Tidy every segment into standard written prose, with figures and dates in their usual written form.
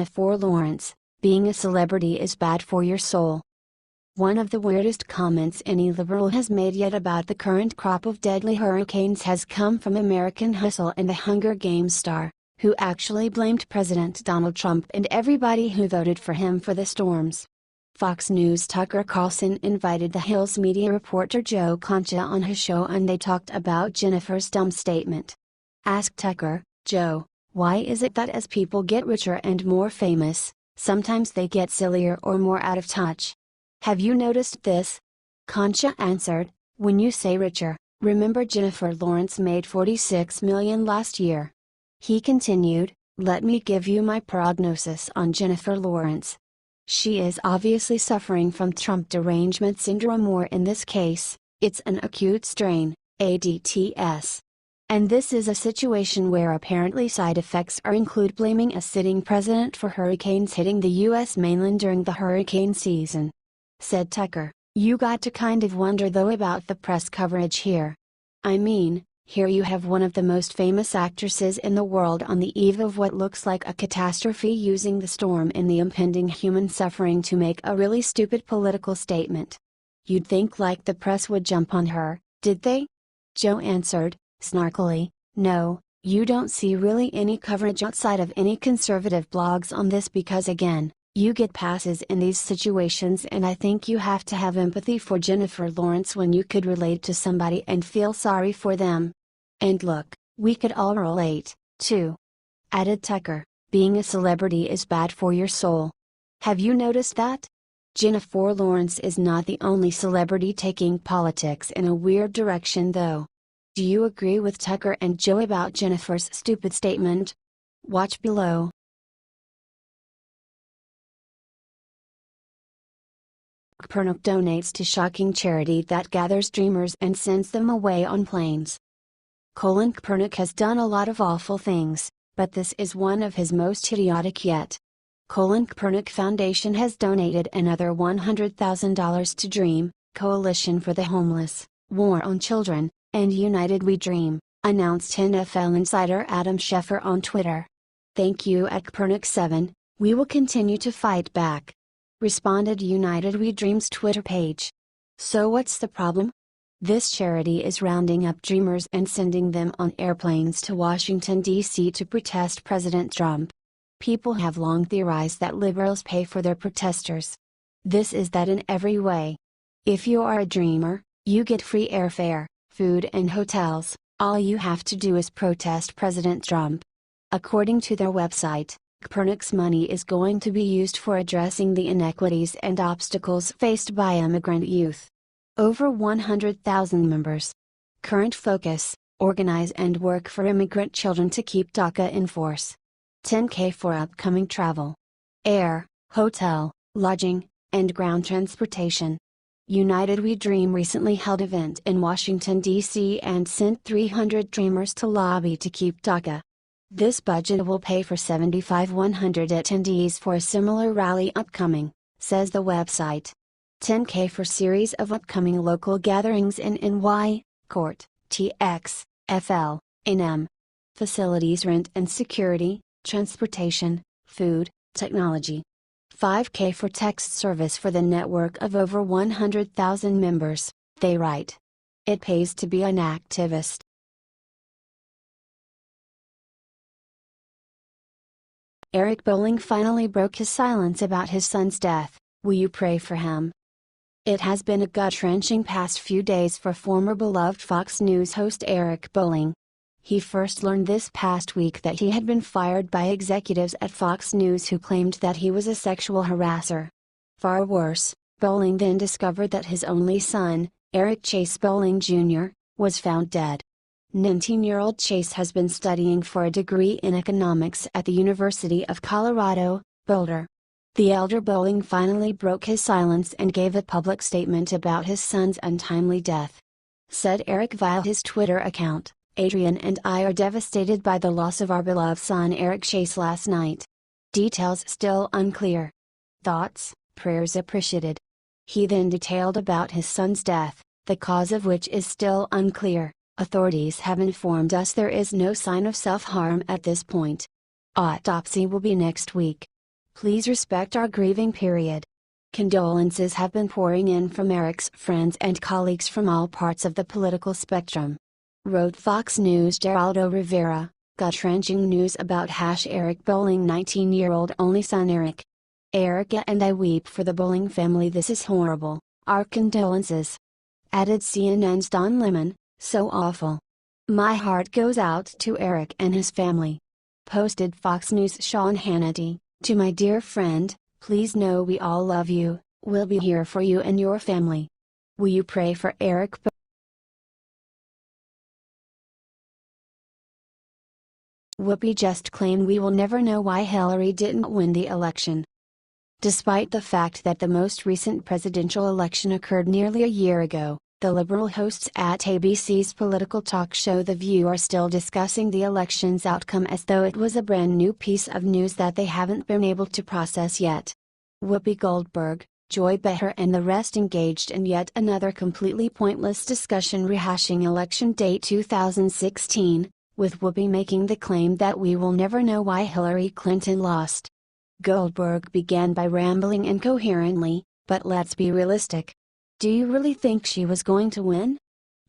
For Lawrence, being a celebrity is bad for your soul. One of the weirdest comments any liberal has made yet about the current crop of deadly hurricanes has come from American Hustle and the Hunger Games star, who actually blamed President Donald Trump and everybody who voted for him for the storms. Fox News' Tucker Carlson invited The Hill's media reporter Joe Concha on his show and they talked about Jennifer's dumb statement. Asked Tucker, "Joe, why is it that as people get richer and more famous, sometimes they get sillier or more out of touch? Have you noticed this?" Concha answered, "When you say richer, remember Jennifer Lawrence made $46 million last year." He continued, "Let me give you my prognosis on Jennifer Lawrence. She is obviously suffering from Trump derangement syndrome, or in this case, it's an acute strain, ADTS. And this is a situation where apparently side effects include blaming a sitting president for hurricanes hitting the U.S. mainland during the hurricane season." Said Tucker, "You got to kind of wonder though about the press coverage here. I mean, here you have one of the most famous actresses in the world on the eve of what looks like a catastrophe using the storm and the impending human suffering to make a really stupid political statement. You'd think like the press would jump on her, did they?" Joe answered, snarkily, "No, you don't see really any coverage outside of any conservative blogs on this because again, you get passes in these situations and I think you have to have empathy for Jennifer Lawrence when you could relate to somebody and feel sorry for them. And look, we could all relate, too." Added Tucker, "Being a celebrity is bad for your soul. Have you noticed that? Jennifer Lawrence is not the only celebrity taking politics in a weird direction though. Do you agree with Tucker and Joe about Jennifer's stupid statement? Watch below." Kaepernick donates to shocking charity that gathers dreamers and sends them away on planes. Colin Kaepernick has done a lot of awful things, but this is one of his most idiotic yet. Colin Kaepernick Foundation has donated another $100,000 to DREAM, Coalition for the Homeless, War on Children, and United We Dream, announced NFL insider Adam Schefter on Twitter. "Thank you at Kaepernick7, we will continue to fight back," responded United We Dream's Twitter page. "So what's the problem? This charity is rounding up dreamers and sending them on airplanes to Washington, D.C. to protest President Trump. People have long theorized that liberals pay for their protesters. This is that in every way. If you are a dreamer, you get free airfare, food and hotels, all you have to do is protest President Trump." According to their website, Kaepernick's money is going to be used for addressing the inequities and obstacles faced by immigrant youth. Over 100,000 members. Current focus: organize and work for immigrant children to keep DACA in force. $10K for upcoming travel. Air, hotel, lodging, and ground transportation. United We Dream recently held an event in Washington, D.C. and sent 300 dreamers to lobby to keep DACA. This budget will pay for 7,500 attendees for a similar rally upcoming, says the website. $10K for series of upcoming local gatherings in NY, Court, TX, FL, NM. Facilities rent and security, transportation, food, technology. $5K for text service for the network of over 100,000 members, they write. It pays to be an activist. Eric Bolling finally broke his silence about his son's death. Will you pray for him? It has been a gut-wrenching past few days for former beloved Fox News host Eric Bolling. He first learned this past week that he had been fired by executives at Fox News who claimed that he was a sexual harasser. Far worse, Bolling then discovered that his only son, Eric Chase Bolling Jr., was found dead. 19-year-old Chase has been studying for a degree in economics at the University of Colorado, Boulder. The elder Bolling finally broke his silence and gave a public statement about his son's untimely death. Said Eric via his Twitter account, "Adrian and I are devastated by the loss of our beloved son Eric Chase last night. Details still unclear. Thoughts, prayers appreciated." He then detailed about his son's death, the cause of which is still unclear. "Authorities have informed us there is no sign of self-harm at this point. Autopsy will be next week. Please respect our grieving period. Condolences have been pouring in from Eric's friends and colleagues from all parts of the political spectrum. Wrote Fox News' Geraldo Rivera, gut-wrenching news about Eric Bolling 19-year-old only son Eric. Erica and I weep for the Bolling family. This is horrible, our condolences. Added CNN's Don Lemon, so awful. My heart goes out to Eric and his family. Posted Fox News' Sean Hannity, to my dear friend, please know we all love you, we'll be here for you and your family. Will you pray for Eric? Whoopi just claimed we will never know why Hillary didn't win the election. Despite the fact that the most recent presidential election occurred nearly a year ago, the liberal hosts at ABC's political talk show The View are still discussing the election's outcome as though it was a brand new piece of news that they haven't been able to process yet. Whoopi Goldberg, Joy Behar and the rest engaged in yet another completely pointless discussion rehashing election day 2016, with Whoopi making the claim that we will never know why Hillary Clinton lost. Goldberg began by rambling incoherently, but let's be realistic. Do you really think she was going to win?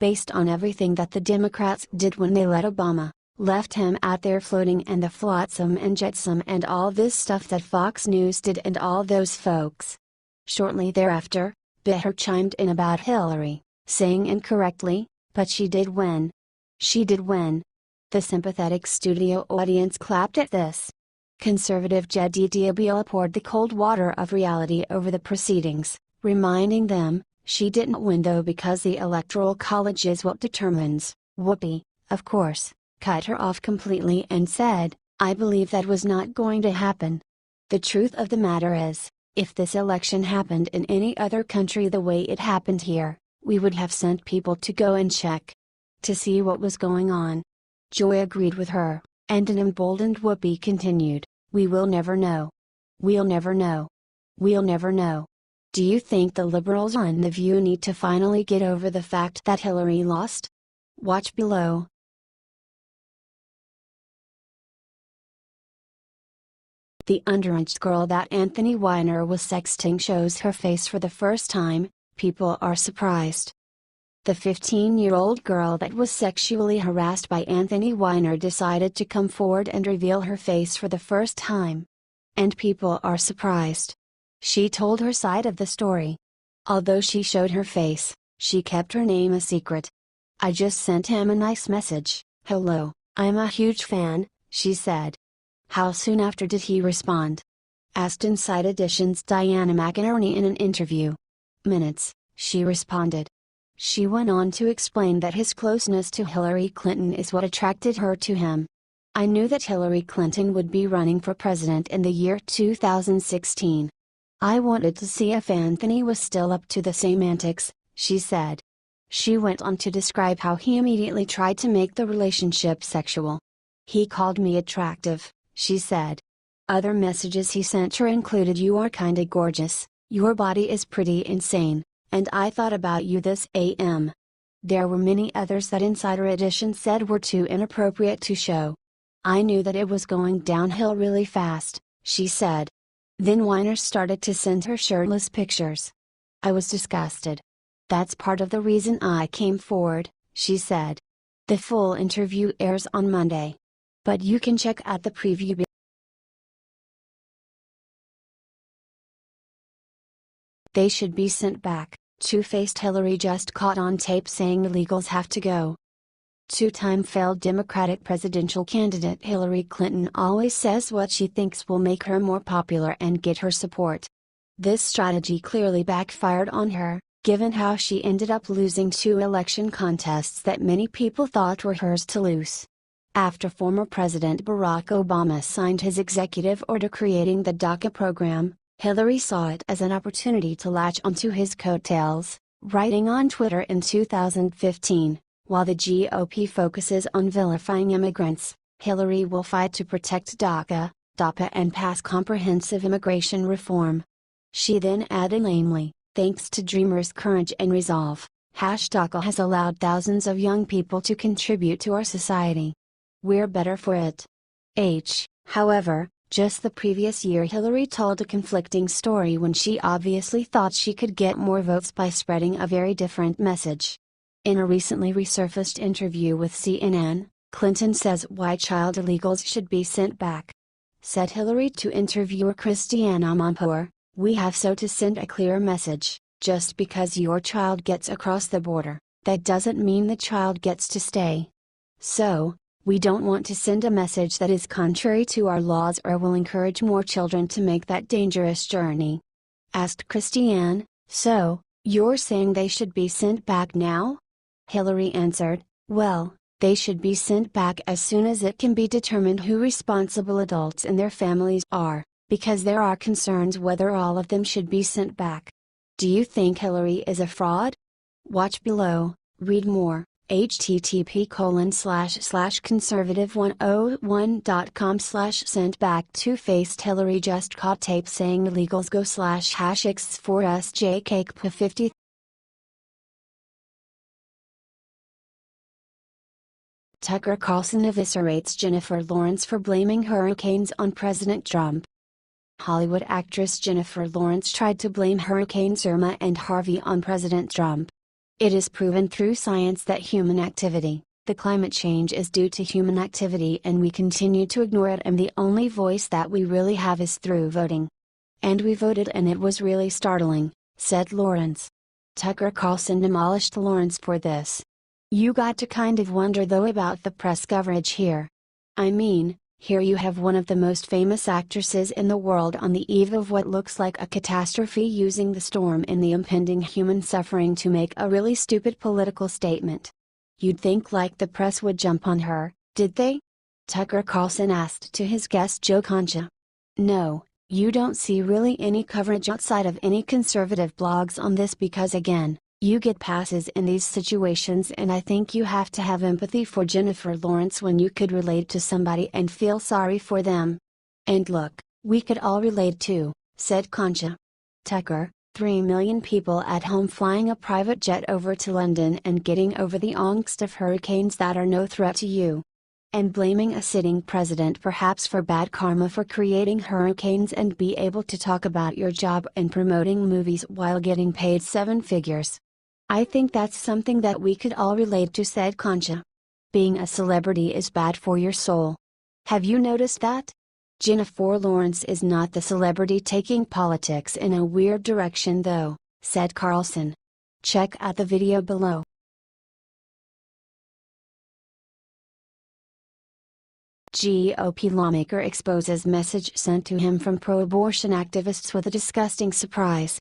Based on everything that the Democrats did when they let Obama, left him out there floating and the flotsam and jetsam and all this stuff that Fox News did and all those folks. Shortly thereafter, Behar chimed in about Hillary, saying incorrectly, but she did win. She did win. The sympathetic studio audience clapped at this. Conservative Jedediah Bila poured the cold water of reality over the proceedings, reminding them, she didn't win though because the Electoral College is what determines. Whoopi, of course, cut her off completely and said, I believe that was not going to happen. The truth of the matter is, if this election happened in any other country the way it happened here, we would have sent people to go and check. To see what was going on. Joy agreed with her, and an emboldened Whoopi continued, we will never know. We'll never know. We'll never know. Do you think the liberals on The View need to finally get over the fact that Hillary lost? Watch below. The underage girl that Anthony Weiner was sexting shows her face for the first time, people are surprised. The 15-year-old girl that was sexually harassed by Anthony Weiner decided to come forward and reveal her face for the first time. And people are surprised. She told her side of the story. Although she showed her face, she kept her name a secret. I just sent him a nice message, hello, I'm a huge fan, she said. How soon after did he respond? Asked Inside Edition's Diana McInerney in an interview. Minutes, she responded. She went on to explain that his closeness to Hillary Clinton is what attracted her to him. I knew that Hillary Clinton would be running for president in the year 2016. I wanted to see if Anthony was still up to the same antics, she said. She went on to describe how he immediately tried to make the relationship sexual. He called me attractive, she said. Other messages he sent her included you are kinda gorgeous, your body is pretty insane, and I thought about you this AM. There were many others that Insider Edition said were too inappropriate to show. I knew that it was going downhill really fast, she said. Then Weiner started to send her shirtless pictures. I was disgusted. That's part of the reason I came forward, she said. The full interview airs on Monday. But you can check out the preview below. They should be sent back, two-faced Hillary just caught on tape saying illegals have to go. Two-time failed Democratic presidential candidate Hillary Clinton always says what she thinks will make her more popular and get her support. This strategy clearly backfired on her, given how she ended up losing two election contests that many people thought were hers to lose. After former President Barack Obama signed his executive order creating the DACA program, Hillary saw it as an opportunity to latch onto his coattails, writing on Twitter in 2015. While the GOP focuses on vilifying immigrants, Hillary will fight to protect DACA, DAPA and pass comprehensive immigration reform. She then added lamely, thanks to Dreamers' courage and resolve, DACA has allowed thousands of young people to contribute to our society. We're better for it. However, Just the previous year, Hillary told a conflicting story when she obviously thought she could get more votes by spreading a very different message. In a recently resurfaced interview with CNN, Clinton says why child illegals should be sent back. Said Hillary to interviewer Christiana Amanpour, "We have to send a clear message. Just because your child gets across the border, that doesn't mean the child gets to stay. So, we don't want to send a message that is contrary to our laws or will encourage more children to make that dangerous journey." Asked Christiane, "So, you're saying they should be sent back now?" Hillary answered, "Well, they should be sent back as soon as it can be determined who responsible adults and their families are, because there are concerns whether all of them should be sent back." Do you think Hillary is a fraud? Watch below, read more, http://conservative101.com/sent back two-faced Hillary just caught tape saying illegals go /x4sjkp50. Tucker Carlson eviscerates Jennifer Lawrence for blaming hurricanes on President Trump. Hollywood actress Jennifer Lawrence tried to blame Hurricanes Irma and Harvey on President Trump. It is proven through science that human activity, the climate change, is due to human activity, and we continue to ignore it, and the only voice that we really have is through voting. And we voted and it was really startling, said Lawrence. Tucker Carlson demolished Lawrence for this. You got to kind of wonder though about the press coverage here. I mean, here you have one of the most famous actresses in the world on the eve of what looks like a catastrophe using the storm and the impending human suffering to make a really stupid political statement. You'd think like the press would jump on her, did they? Tucker Carlson asked to his guest Joe Concha. No, you don't see really any coverage outside of any conservative blogs on this because again, you get passes in these situations, and I think you have to have empathy for Jennifer Lawrence when you could relate to somebody and feel sorry for them. And look, we could all relate too, said Concha. Tucker, 3 million people at home flying a private jet over to London and getting over the angst of hurricanes that are no threat to you. And blaming a sitting president perhaps for bad karma for creating hurricanes and be able to talk about your job and promoting movies while getting paid 7 figures. I think that's something that we could all relate to, said Concha. Being a celebrity is bad for your soul. Have you noticed that? Jennifer Lawrence is not the celebrity taking politics in a weird direction though, said Carlson. Check out the video below. GOP lawmaker exposes message sent to him from pro-abortion activists with a disgusting surprise.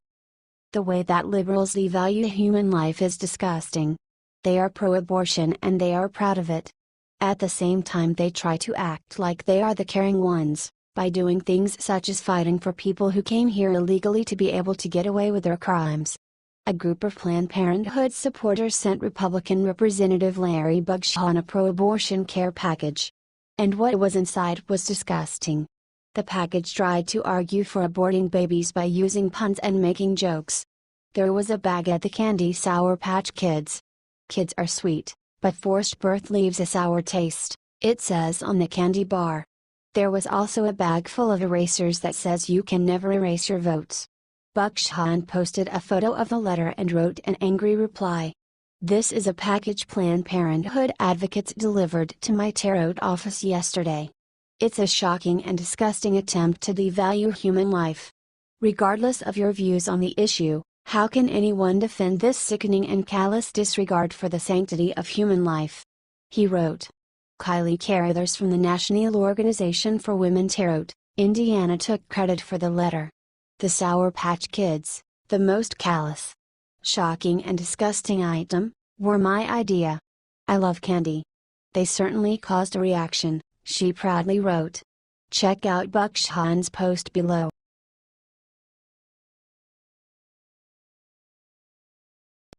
The way that liberals devalue human life is disgusting. They are pro-abortion and they are proud of it. At the same time they try to act like they are the caring ones, by doing things such as fighting for people who came here illegally to be able to get away with their crimes. A group of Planned Parenthood supporters sent Republican Representative Larry Bugshaw a pro-abortion care package. And what was inside was disgusting. The package tried to argue for aborting babies by using puns and making jokes. There was a bag at the candy Sour Patch Kids. Kids are sweet, but forced birth leaves a sour taste, it says on the candy bar. There was also a bag full of erasers that says you can never erase your votes. Bugshaw posted a photo of the letter and wrote an angry reply. This is a package Planned Parenthood advocates delivered to my tarot office yesterday. It's a shocking and disgusting attempt to devalue human life. Regardless of your views on the issue, how can anyone defend this sickening and callous disregard for the sanctity of human life? He wrote. Kylie Carruthers from the National Organization for Women Tarot, Indiana took credit for the letter. The Sour Patch Kids, the most callous, shocking and disgusting item, were my idea. I love candy. They certainly caused a reaction, she proudly wrote. Check out Bugshaw's post below.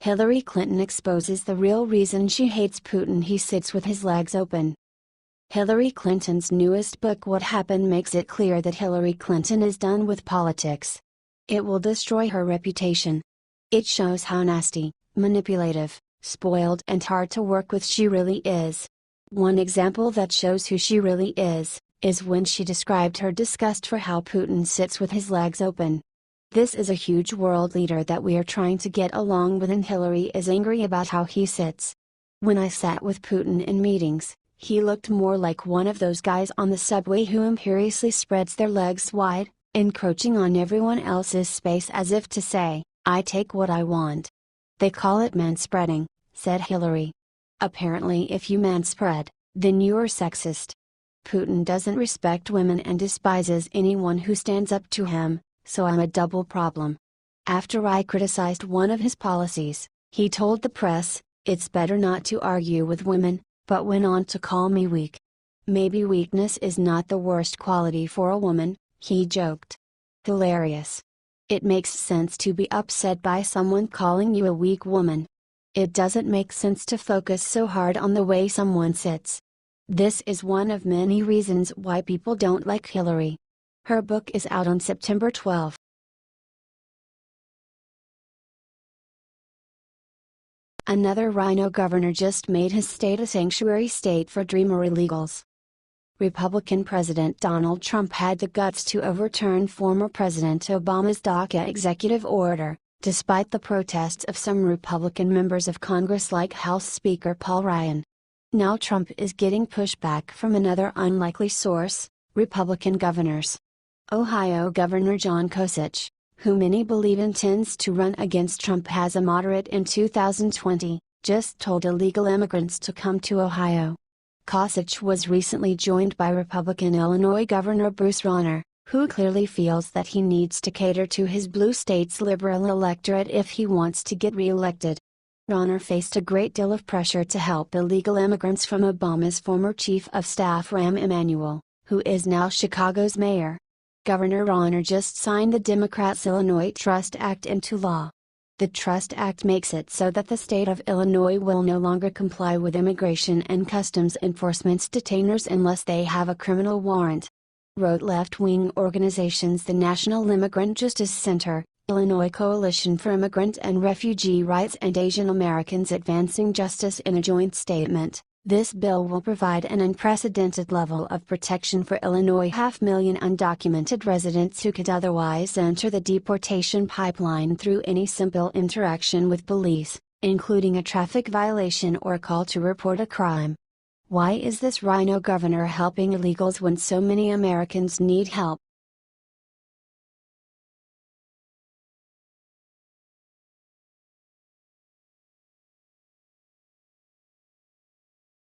Hillary Clinton exposes the real reason she hates Putin. He sits with his legs open. Hillary Clinton's newest book What Happened makes it clear that Hillary Clinton is done with politics. It will destroy her reputation. It shows how nasty, manipulative, spoiled and hard to work with she really is. One example that shows who she really is, is when she described her disgust for how Putin sits with his legs open. This is a huge world leader that we are trying to get along with, and Hillary is angry about how he sits. When I sat with Putin in meetings, he looked more like one of those guys on the subway who imperiously spreads their legs wide, encroaching on everyone else's space as if to say, I take what I want. They call it manspreading, said Hillary. Apparently if you manspread, then you're sexist. Putin doesn't respect women and despises anyone who stands up to him, so I'm a double problem. After I criticized one of his policies, he told the press, it's better not to argue with women, but went on to call me weak. Maybe weakness is not the worst quality for a woman, he joked. Hilarious. It makes sense to be upset by someone calling you a weak woman. It doesn't make sense to focus so hard on the way someone sits. This is one of many reasons why people don't like Hillary. Her book is out on September 12. Another rhino governor just made his state a sanctuary state for dreamer illegals. Republican President Donald Trump had the guts to overturn former President Obama's DACA executive order, despite the protests of some Republican members of Congress like House Speaker Paul Ryan. Now Trump is getting pushback from another unlikely source, Republican governors. Ohio Governor John Kasich, who many believe intends to run against Trump as a moderate in 2020, just told illegal immigrants to come to Ohio. Kasich was recently joined by Republican Illinois Governor Bruce Rauner, who clearly feels that he needs to cater to his blue state's liberal electorate if he wants to get re-elected. Rauner faced a great deal of pressure to help illegal immigrants from Obama's former chief of staff Rahm Emanuel, who is now Chicago's mayor. Governor Rauner just signed the Democrats' Illinois Trust Act into law. The Trust Act makes it so that the state of Illinois will no longer comply with Immigration and Customs Enforcement's detainers unless they have a criminal warrant. Wrote left-wing organizations the National Immigrant Justice Center, Illinois Coalition for Immigrant and Refugee Rights, and Asian Americans Advancing Justice in a joint statement. This bill will provide an unprecedented level of protection for Illinois' 500,000 undocumented residents who could otherwise enter the deportation pipeline through any simple interaction with police, including a traffic violation or a call to report a crime. Why is this rhino governor helping illegals when so many Americans need help?